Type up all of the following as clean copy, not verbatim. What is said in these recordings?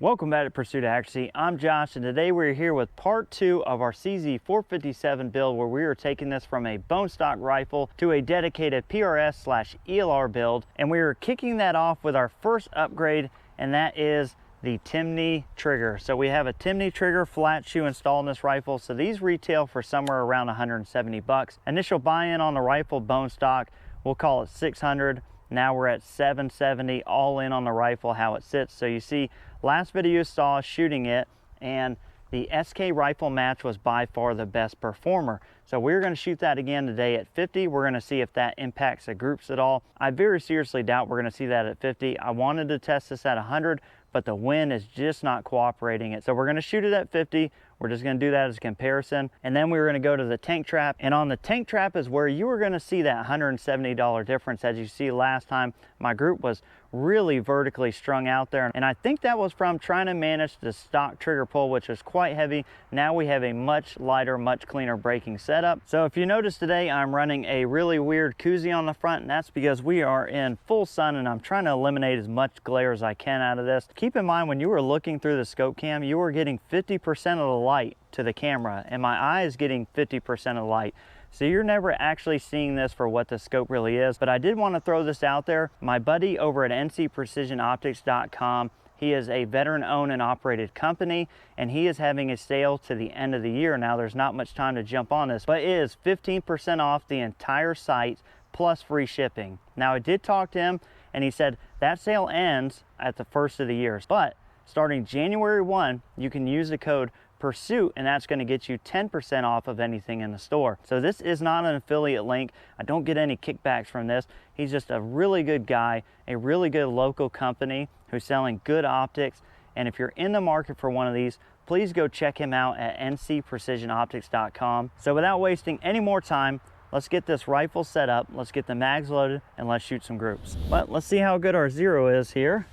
Welcome back to Pursuit of Accuracy. I'm Josh, and today we're here with part 2 of our CZ457 build, where we are taking this from a bone stock rifle to a dedicated PRS/ELR build, and we are kicking that off with our first upgrade, and that is the Timney Trigger. So we have a Timney Trigger flat shoe installed in this rifle. So these retail for somewhere around 170 bucks. Initial buy-in on the rifle bone stock, we'll call it 600. Now we're at 770 all in on the rifle, how it sits. So you see, last video you saw us shooting it, and the SK rifle match was by far the best performer. So we're going to shoot that again today at 50. We're going to see if that impacts the groups at all. I very seriously doubt we're going to see that at 50. I wanted to test this at 100, but the wind is just not cooperating it. So we're going to shoot it at 50. We're just going to do that as a comparison. And then we're going to go to the tank trap. And on the tank trap is where you are going to see that $170 difference. As you see last time, my group was really vertically strung out there. And I think that was from trying to manage the stock trigger pull, which was quite heavy. Now we have a much lighter, much cleaner braking setup. So if you notice today, I'm running a really weird koozie on the front, and that's because we are in full sun and I'm trying to eliminate as much glare as I can out of this. Keep in mind, when you were looking through the scope cam, you were getting 50% of the light to the camera, and my eye is getting 50% of the light. So you're never actually seeing this for what the scope really is. But I did want to throw this out there. My buddy over at ncprecisionoptics.com, he is a veteran-owned and operated company, and he is having a sale to the end of the year. Now, there's not much time to jump on this, but it is 15% off the entire site plus free shipping. Now, I did talk to him, and he said that sale ends at the first of the year. But starting January 1, you can use the code Pursuit, and that's going to get you 10% off of anything in the store. So this is not an affiliate link. I don't get any kickbacks from this. He's just a really good guy, a really good local company who's selling good optics. And if you're in the market for one of these, please go check him out at ncprecisionoptics.com. So without wasting any more time, let's get this rifle set up, let's get the mags loaded, and let's shoot some groups. But let's see how good our zero is here.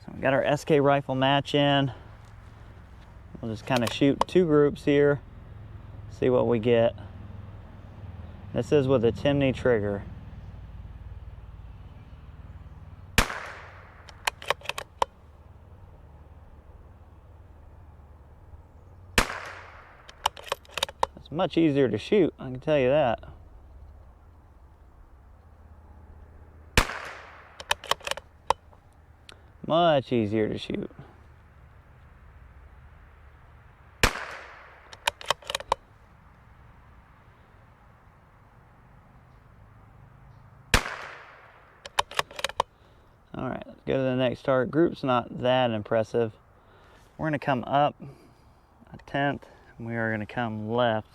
So we got our SK rifle match in. We'll just kind of shoot 2 groups here, see what we get. This is with a Timney Trigger. It's much easier to shoot, I can tell you that. Much easier to shoot. All right, let's go to the next target. Group's not that impressive. We're going to come up a tenth, and we are going to come left.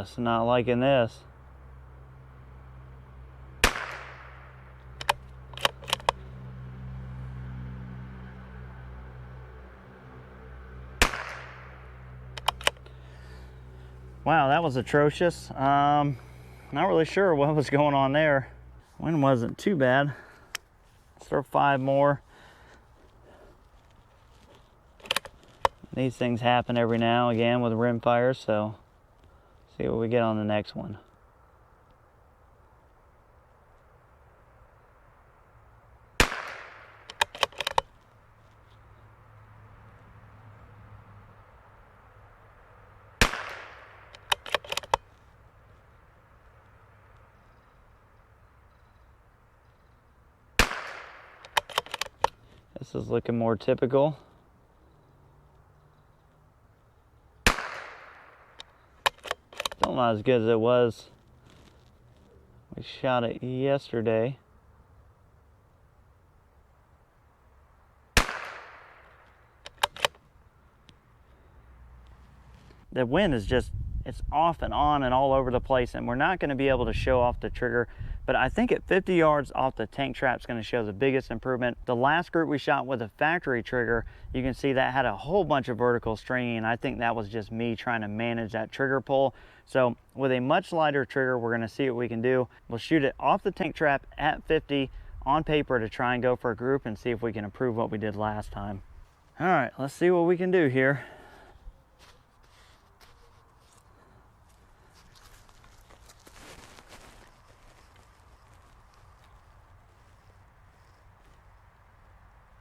It's not liking this. Wow, that was atrocious. Not really sure what was going on there. Wind wasn't too bad. Let's throw 5 more. These things happen every now and again with rim fires, so see what we get on the next one. This is looking more typical. Still not as good as it was. We shot it yesterday. The wind is just, it's off and on and all over the place, and we're not going to be able to show off the trigger. But I think at 50 yards off the tank trap is going to show the biggest improvement. The last group we shot with a factory trigger, you can see that had a whole bunch of vertical stringing, and I think that was just me trying to manage that trigger pull. So with a much lighter trigger, we're going to see what we can do. We'll shoot it off the tank trap at 50 on paper to try and go for a group and see if we can improve what we did last time. All right, let's see what we can do here.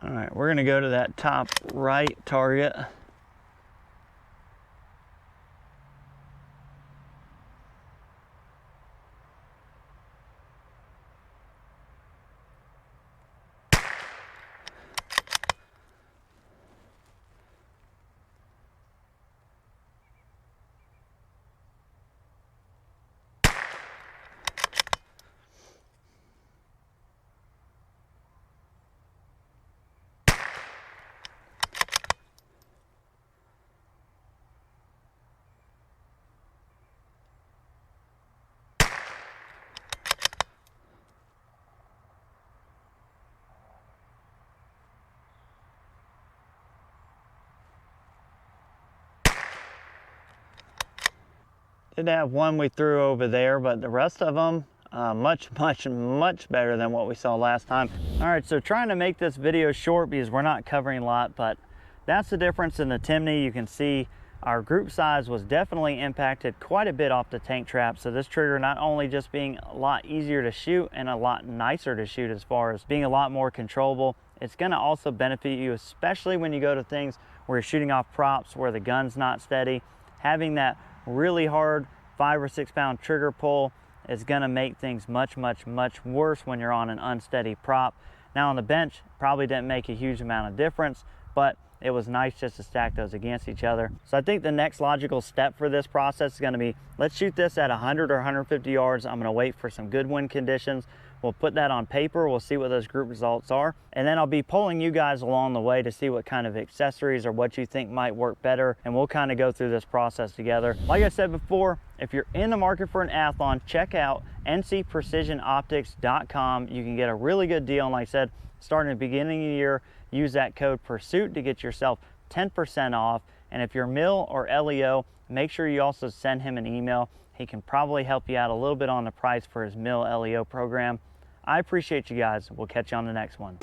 All right, we're gonna go to that top right target. Did have one we threw over there, but the rest of them much better than what we saw last time. All right, so trying to make this video short because we're not covering a lot, but that's the difference in the Timney. You can see our group size was definitely impacted quite a bit off the tank trap. So this trigger not only just being a lot easier to shoot and a lot nicer to shoot as far as being a lot more controllable, it's gonna also benefit you, especially when you go to things where you're shooting off props where the gun's not steady. Having that really hard 5 or 6 pound trigger pull is going to make things much worse when you're on an unsteady prop. Now on the bench, probably didn't make a huge amount of difference, but it was nice just to stack those against each other. So I think the next logical step for this process is going to be, let's shoot this at 100 or 150 yards. I'm going to wait for some good wind conditions. We'll put that on paper. We'll see what those group results are. And then I'll be polling you guys along the way to see what kind of accessories or what you think might work better. And we'll kind of go through this process together. Like I said before, if you're in the market for an athlon, check out ncprecisionoptics.com. You can get a really good deal. And like I said, starting at the beginning of the year, use that code PURSUIT to get yourself 10% off. And if you're MIL or LEO, make sure you also send him an email. He can probably help you out a little bit on the price for his MIL LEO program. I appreciate you guys. We'll catch you on the next one.